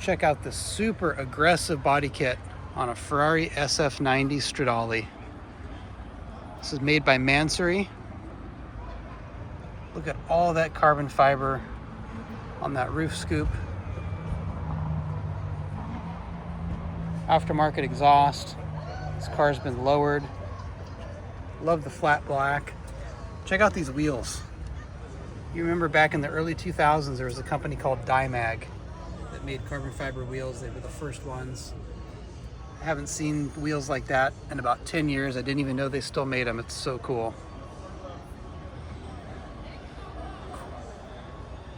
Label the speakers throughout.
Speaker 1: Check out this super aggressive body kit on a Ferrari SF90 Stradale. This is made by Mansory. Look at all that carbon fiber on that roof scoop. Aftermarket exhaust. This car's been lowered. Love the flat black. Check out these wheels. You remember back in the early 2000s, there was a company called Dimag that made carbon fiber wheels. They were the first ones. I haven't seen wheels like that in about 10 years. I didn't even know they still made them. It's so cool.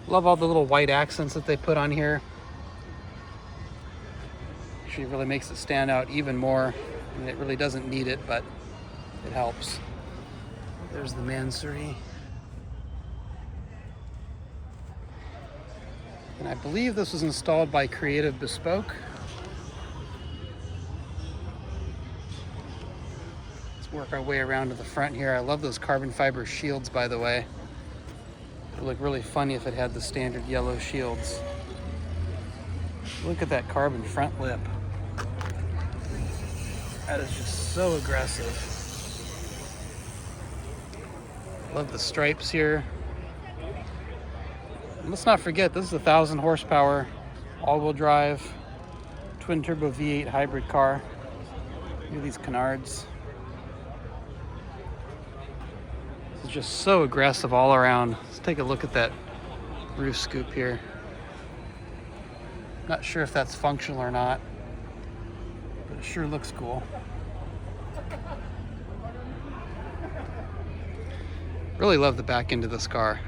Speaker 1: Love all the little white accents that they put on here. Actually really makes it stand out even more. I mean, it really doesn't need it, but it helps. There's the Mansory. And I believe this was installed by Creative Bespoke. Let's work our way around to the front here. I love those carbon fiber shields, by the way. It would look really funny if it had the standard yellow shields. Look at that carbon front lip. That is just so aggressive. Love the stripes here. And let's not forget, this is a 1,000 horsepower, all-wheel drive, twin-turbo V8 hybrid car. Look at these canards. This is just so aggressive all around. Let's take a look at that roof scoop here. Not sure if that's functional or not, but it sure looks cool. Really love the back end of this car.